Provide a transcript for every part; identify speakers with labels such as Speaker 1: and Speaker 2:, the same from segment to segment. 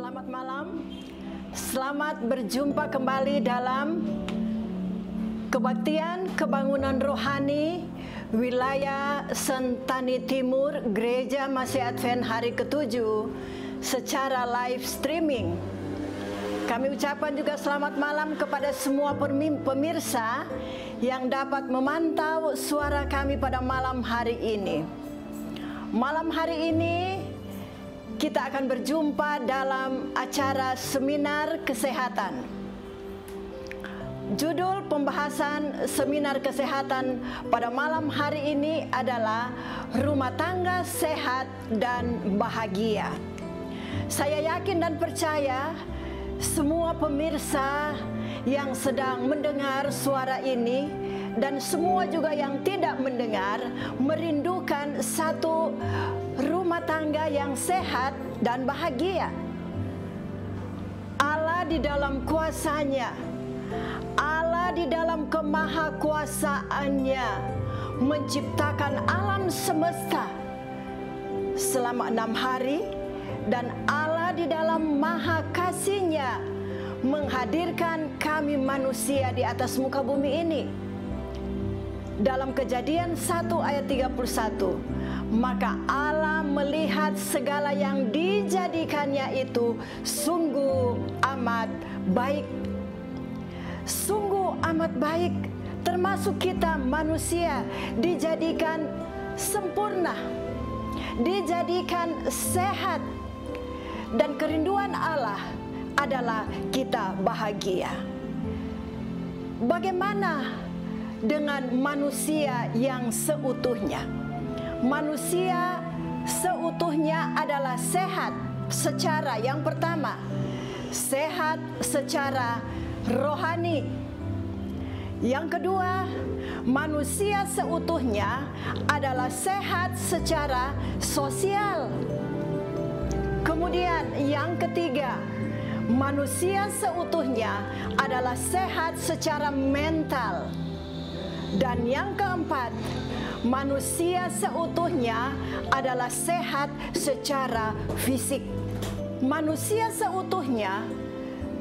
Speaker 1: Selamat malam, selamat berjumpa kembali dalam Kebaktian Kebangunan Rohani Wilayah Sentani Timur Gereja Masih Advent hari ke-7 secara live streaming. Kami ucapkan juga selamat malam kepada semua pemirsa yang dapat memantau suara kami pada malam hari ini. Malam hari ini kita akan berjumpa dalam acara seminar kesehatan. Judul pembahasan seminar kesehatan pada malam hari ini adalah Rumah Tangga Sehat dan Bahagia. Saya yakin dan percaya semua pemirsa yang sedang mendengar suara ini dan semua juga yang tidak mendengar merindukan satu rumah tangga yang sehat dan bahagia. Allah di dalam kuasa-Nya, Allah di dalam kemahakuasaannya menciptakan alam semesta selama 6 hari, dan Allah di dalam maha kasih-Nya menghadirkan kami manusia di atas muka bumi ini. Dalam Kejadian 1 ayat 31, maka Allah melihat segala yang dijadikannya itu sungguh amat baik. Sungguh amat baik, termasuk kita manusia dijadikan sempurna, dijadikan sehat, dan kerinduan Allah adalah kita bahagia. Bagaimana dengan manusia yang seutuhnya? Manusia seutuhnya adalah sehat secara, yang pertama, sehat secara rohani. Yang kedua, manusia seutuhnya adalah sehat secara sosial. Kemudian yang ketiga, manusia seutuhnya adalah sehat secara mental. Dan yang keempat, manusia seutuhnya adalah sehat secara fisik. Manusia seutuhnya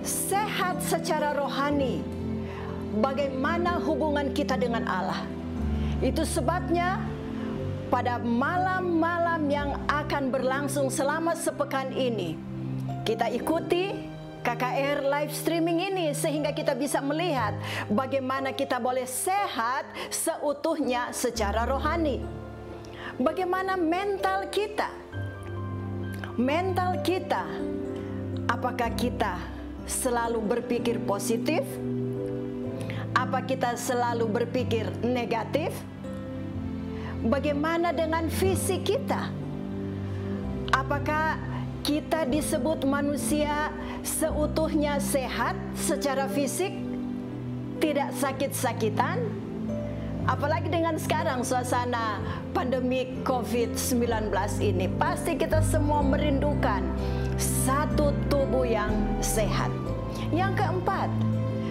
Speaker 1: sehat secara rohani. Bagaimana hubungan kita dengan Allah? Itu sebabnya pada malam-malam yang akan berlangsung selama sepekan ini, kita ikuti KKR live streaming ini sehingga kita bisa melihat bagaimana kita boleh sehat seutuhnya secara rohani. Bagaimana mental kita? Mental kita, apakah kita selalu berpikir positif? Apa kita selalu berpikir negatif? Bagaimana dengan fisik kita? Apakah kita disebut manusia seutuhnya sehat secara fisik, tidak sakit-sakitan? Apalagi dengan sekarang suasana pandemi COVID-19 ini, pasti kita semua merindukan satu tubuh yang sehat. Yang keempat,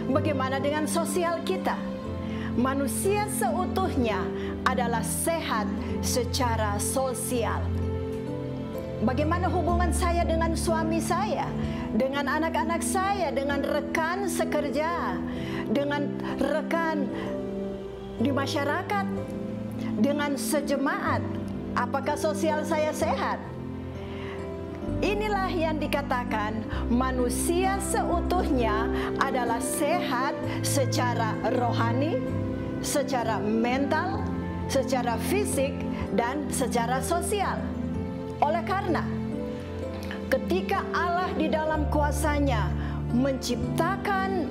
Speaker 1: bagaimana dengan sosial kita? Manusia seutuhnya adalah sehat secara sosial. Bagaimana hubungan saya dengan suami saya, dengan anak-anak saya, dengan rekan sekerja, dengan rekan di masyarakat, dengan sejemaat? Apakah sosial saya sehat? Inilah yang dikatakan manusia seutuhnya adalah sehat secara rohani, secara mental, secara fisik, dan secara sosial. Oleh karena ketika Allah di dalam kuasa-Nya menciptakan,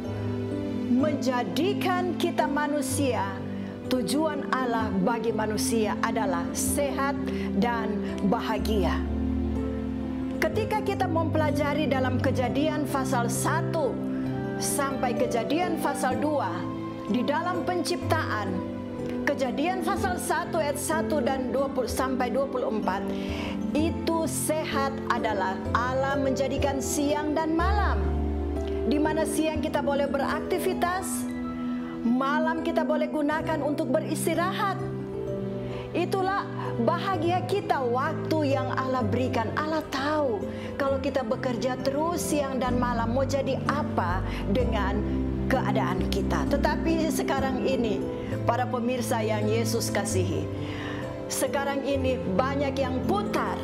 Speaker 1: menjadikan kita manusia, tujuan Allah bagi manusia adalah sehat dan bahagia. Ketika kita mempelajari dalam Kejadian pasal 1 sampai Kejadian pasal 2 di dalam penciptaan, Kejadian pasal 1 ayat 1 dan 20 sampai 24, itu sehat adalah Allah menjadikan siang dan malam, di mana siang kita boleh beraktivitas, malam kita boleh gunakan untuk beristirahat. Itulah bahagia kita, waktu yang Allah berikan. Allah tahu kalau kita bekerja terus siang dan malam mau jadi apa dengan keadaan kita. Tetapi sekarang ini, para pemirsa yang Yesus kasihi, sekarang ini banyak yang putar.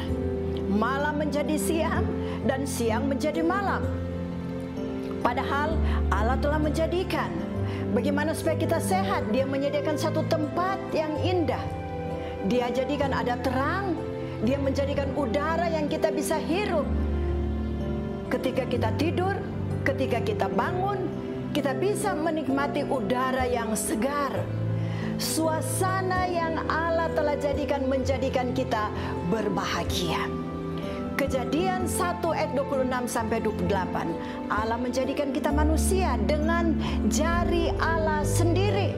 Speaker 1: Malam menjadi siang dan siang menjadi malam. Padahal Allah telah menjadikan bagaimana supaya kita sehat. Dia menyediakan satu tempat yang indah. Dia jadikan ada terang. Dia menjadikan udara yang kita bisa hirup. Ketika kita tidur, ketika kita bangun, kita bisa menikmati udara yang segar. Suasana yang Allah telah jadikan menjadikan kita berbahagia. Kejadian 1 ayat 26 sampai 28. Allah menjadikan kita manusia dengan jari Allah sendiri.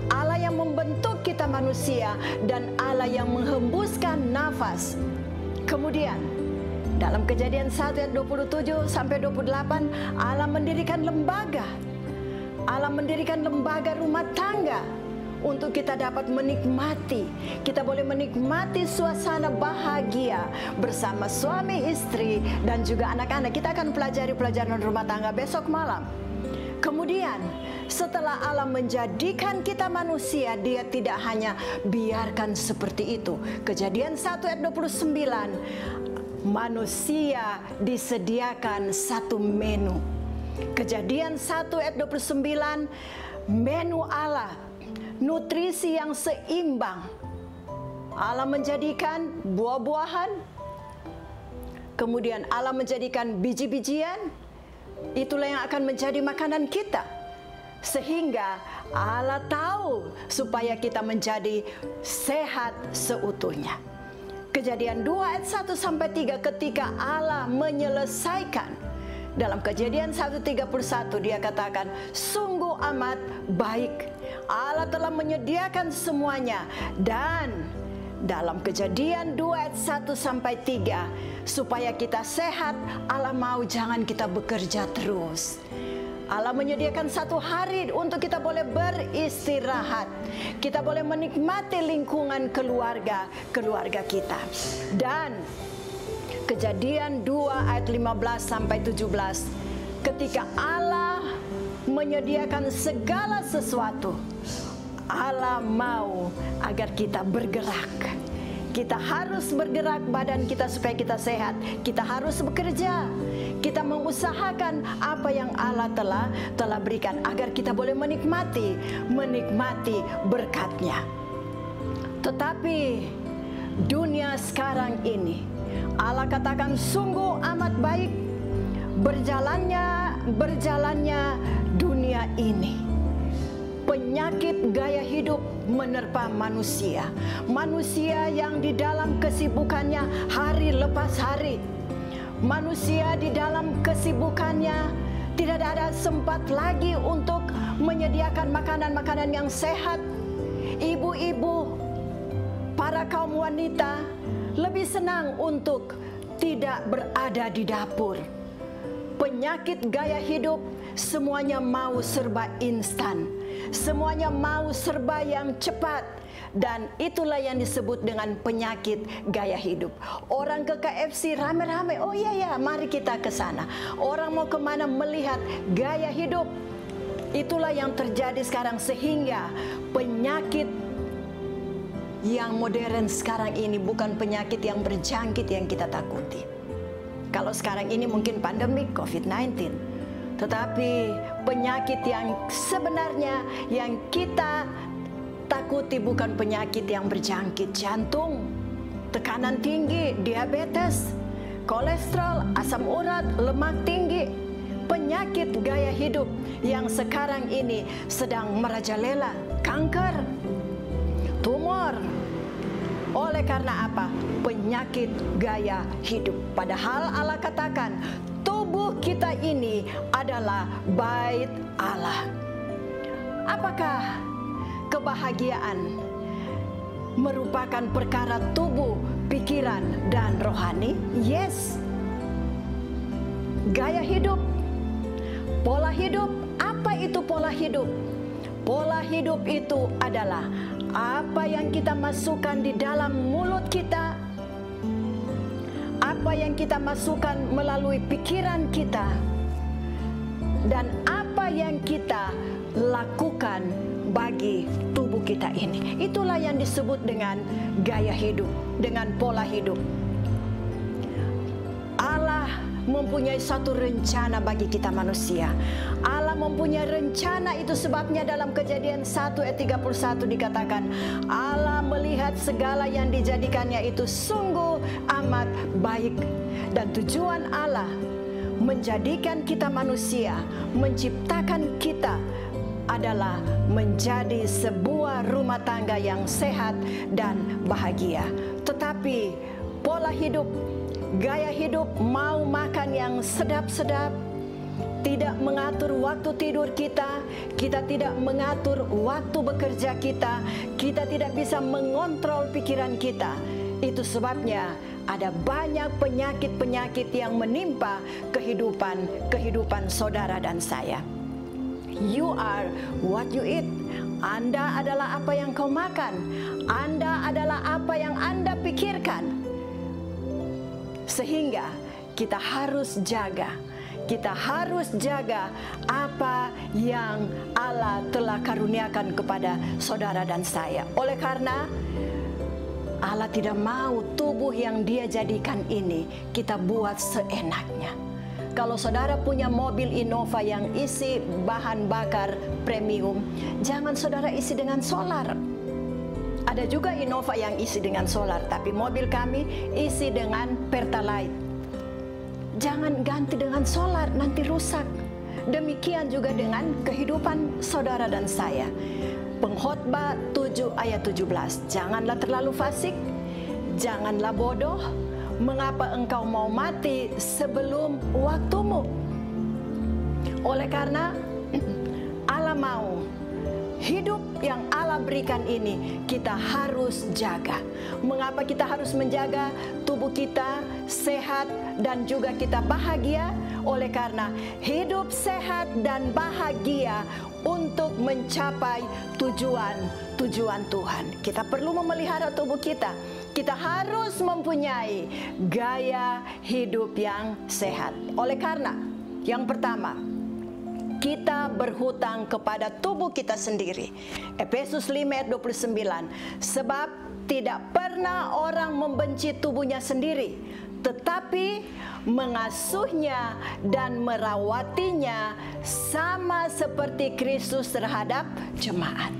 Speaker 1: Allah yang membentuk kita manusia dan Allah yang menghembuskan nafas. Kemudian dalam Kejadian 1 ayat 27 sampai 28, Allah mendirikan lembaga. Allah mendirikan lembaga rumah tangga untuk kita dapat menikmati. Kita boleh menikmati suasana bahagia bersama suami, istri, dan juga anak-anak. Kita akan pelajari pelajaran rumah tangga besok malam. Kemudian setelah Allah menjadikan kita manusia, Dia tidak hanya biarkan seperti itu. Kejadian 1 ayat 29, manusia disediakan satu menu. Kejadian 1 ayat 29, menu Allah, nutrisi yang seimbang. Allah menjadikan buah-buahan, kemudian Allah menjadikan biji-bijian. Itulah yang akan menjadi makanan kita. Sehingga Allah tahu supaya kita menjadi sehat seutuhnya. Kejadian 2 ayat 1 sampai 3, ketika Allah menyelesaikan, dalam Kejadian 1:31 Dia katakan, sungguh amat baik. Allah telah menyediakan semuanya. Dan dalam Kejadian 2 ayat 1 sampai 3, supaya kita sehat, Allah mau jangan kita bekerja terus. Allah menyediakan satu hari untuk kita boleh beristirahat. Kita boleh menikmati lingkungan keluarga kita. Dan Kejadian 2 ayat 15 sampai 17, ketika Allah menyediakan segala sesuatu, Allah mau agar kita bergerak. Kita harus bergerak badan kita supaya kita sehat. Kita harus bekerja. Kita mengusahakan apa yang Allah telah berikan agar kita boleh menikmati berkat-Nya. Tetapi dunia sekarang ini, Allah katakan sungguh amat baik berjalannya dunia ini. Penyakit gaya hidup menerpa manusia. Manusia yang di dalam kesibukannya hari lepas hari. Manusia di dalam kesibukannya tidak ada sempat lagi untuk menyediakan makanan-makanan yang sehat. Ibu-ibu, para kaum wanita lebih senang untuk tidak berada di dapur. Penyakit gaya hidup semuanya mau serba instan. Semuanya mau serba yang cepat. Dan itulah yang disebut dengan penyakit gaya hidup. Orang ke KFC rame-rame, oh iya, mari kita ke sana. Orang mau kemana melihat gaya hidup. Itulah yang terjadi sekarang, sehingga penyakit yang modern sekarang ini bukan penyakit yang berjangkit yang kita takuti. Kalau sekarang ini mungkin pandemik COVID-19, tetapi penyakit yang sebenarnya yang kita takuti bukan penyakit yang berjangkit. Jantung, tekanan tinggi, diabetes, kolesterol, asam urat, lemak tinggi. Penyakit gaya hidup yang sekarang ini sedang merajalela. Kanker, tumor. Oleh karena apa? Penyakit gaya hidup. Padahal Allah katakan tubuh kita ini adalah bait Allah. Apakah kebahagiaan merupakan perkara tubuh, pikiran, dan rohani? Yes. Gaya hidup, pola hidup. Apa itu pola hidup? Pola hidup itu adalah Apa yang kita masukkan di dalam mulut kita, apa yang kita masukkan melalui pikiran kita, dan apa yang kita lakukan bagi tubuh kita ini. Itulah yang disebut dengan gaya hidup, dengan pola hidup. Allah mempunyai satu rencana bagi kita manusia. Allah mempunyai rencana, itu sebabnya dalam Kejadian 1 ayat 31 dikatakan, Allah melihat segala yang dijadikannya itu sungguh amat baik. Dan tujuan Allah menjadikan kita manusia, menciptakan kita, adalah menjadi sebuah rumah tangga yang sehat dan bahagia. Tetapi pola hidup, gaya hidup, mau makan yang sedap-sedap, tidak mengatur waktu tidur kita, kita tidak mengatur waktu bekerja kita, kita tidak bisa mengontrol pikiran kita. Itu sebabnya ada banyak penyakit-penyakit yang menimpa kehidupan saudara dan saya. You are what you eat. Anda adalah apa yang kau makan. Anda adalah apa yang Anda pikirkan. Sehingga kita harus jaga. Kita harus jaga apa yang Allah telah karuniakan kepada saudara dan saya. Oleh karena Allah tidak mau tubuh yang Dia jadikan ini kita buat seenaknya. Kalau saudara punya mobil Innova yang isi bahan bakar premium, jangan saudara isi dengan solar. Ada juga Innova yang isi dengan solar, tapi mobil kami isi dengan Pertalite. Jangan ganti dengan solar, nanti rusak. Demikian juga dengan kehidupan saudara dan saya. Pengkhotbah 7 ayat 17, janganlah terlalu fasik, janganlah bodoh. Mengapa engkau mau mati sebelum waktumu? Oleh karena Allah mau hidup yang Allah berikan ini kita harus jaga. Mengapa kita harus menjaga tubuh kita sehat dan juga kita bahagia? Oleh karena hidup sehat dan bahagia untuk mencapai tujuan Tuhan. Kita perlu memelihara tubuh kita. Kita harus mempunyai gaya hidup yang sehat. Oleh karena yang pertama, kita berhutang kepada tubuh kita sendiri. Efesus 5 ayat 29. Sebab tidak pernah orang membenci tubuhnya sendiri, tetapi mengasuhnya dan merawatinya sama seperti Kristus terhadap jemaat.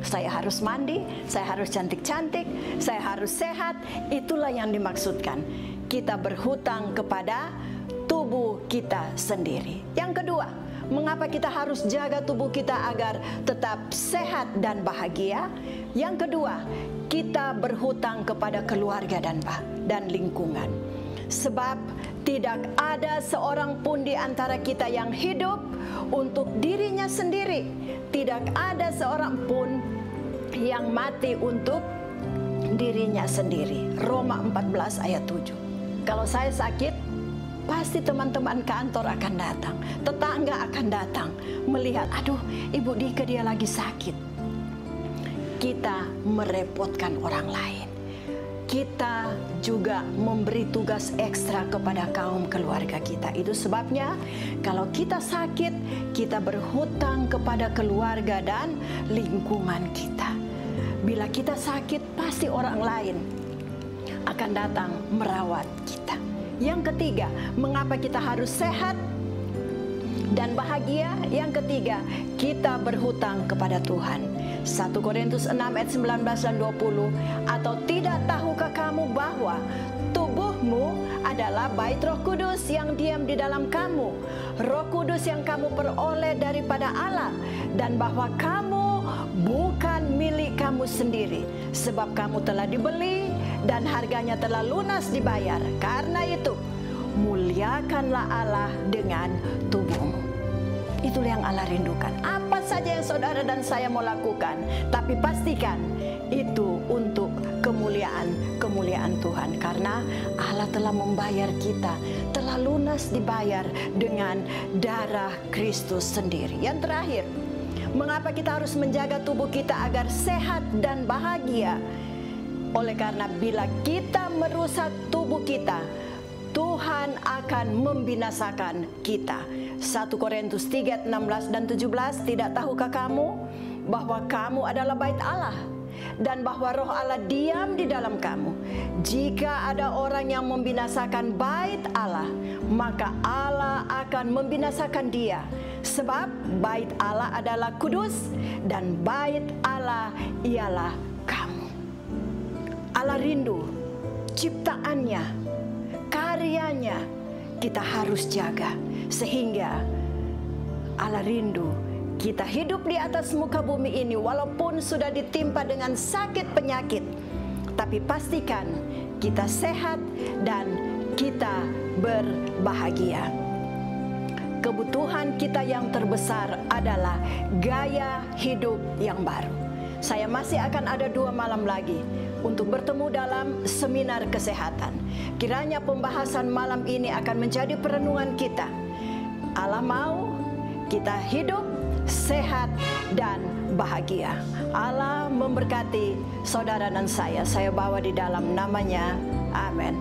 Speaker 1: Saya harus mandi, saya harus cantik-cantik, saya harus sehat. Itulah yang dimaksudkan. Kita berhutang kepada tubuh kita sendiri. Yang kedua, mengapa kita harus jaga tubuh kita agar tetap sehat dan bahagia? Yang kedua, kita berhutang kepada keluarga dan lingkungan. Sebab tidak ada seorang pun di antara kita yang hidup untuk dirinya sendiri. Tidak ada seorang pun yang mati untuk dirinya sendiri. Roma 14 ayat 7. Kalau saya sakit, pasti teman-teman kantor akan datang, tetangga akan datang melihat, aduh, Ibu Dika dia lagi sakit. Kita merepotkan orang lain. Kita juga memberi tugas ekstra kepada kaum keluarga kita. Itu sebabnya kalau kita sakit, kita berhutang kepada keluarga dan lingkungan kita. Bila kita sakit, pasti orang lain akan datang merawat kita. Yang ketiga, mengapa kita harus sehat dan bahagia? Yang ketiga, kita berhutang kepada Tuhan. 1 Korintus 6 ayat 19 dan 20. Atau tidak tahukah kamu bahwa tubuhmu adalah bait Roh Kudus yang diam di dalam kamu, Roh Kudus yang kamu peroleh daripada Allah, dan bahwa kamu bukan milik kamu sendiri, sebab kamu telah dibeli dan harganya telah lunas dibayar. Karena itu, muliakanlah Allah dengan tubuhmu. Itulah yang Allah rindukan. Apa saja yang saudara dan saya mau lakukan, tapi pastikan itu untuk kemuliaan Tuhan. Karena Allah telah membayar kita, telah lunas dibayar dengan darah Kristus sendiri. Yang terakhir, Mengapa kita harus menjaga tubuh kita agar sehat dan bahagia? Oleh karena bila kita merusak tubuh kita, Tuhan akan membinasakan kita. 1 Korintus 3, 16 dan 17, tidak tahukah kamu bahwa kamu adalah bait Allah dan bahwa roh Allah diam di dalam kamu? Jika ada orang yang membinasakan bait Allah, maka Allah akan membinasakan dia. Sebab bait Allah adalah kudus dan bait Allah ialah kamu. Allah rindu ciptaannya, karyanya kita harus jaga. Sehingga Allah rindu kita hidup di atas muka bumi ini walaupun sudah ditimpa dengan sakit penyakit, tapi pastikan kita sehat dan kita berbahagia. Kebutuhan kita yang terbesar adalah gaya hidup yang baru. Saya masih akan ada 2 malam lagi untuk bertemu dalam seminar kesehatan. Kiranya pembahasan malam ini akan menjadi perenungan kita. Allah mau kita hidup sehat dan bahagia. Allah memberkati saudara dan saya bawa di dalam namanya. Amin.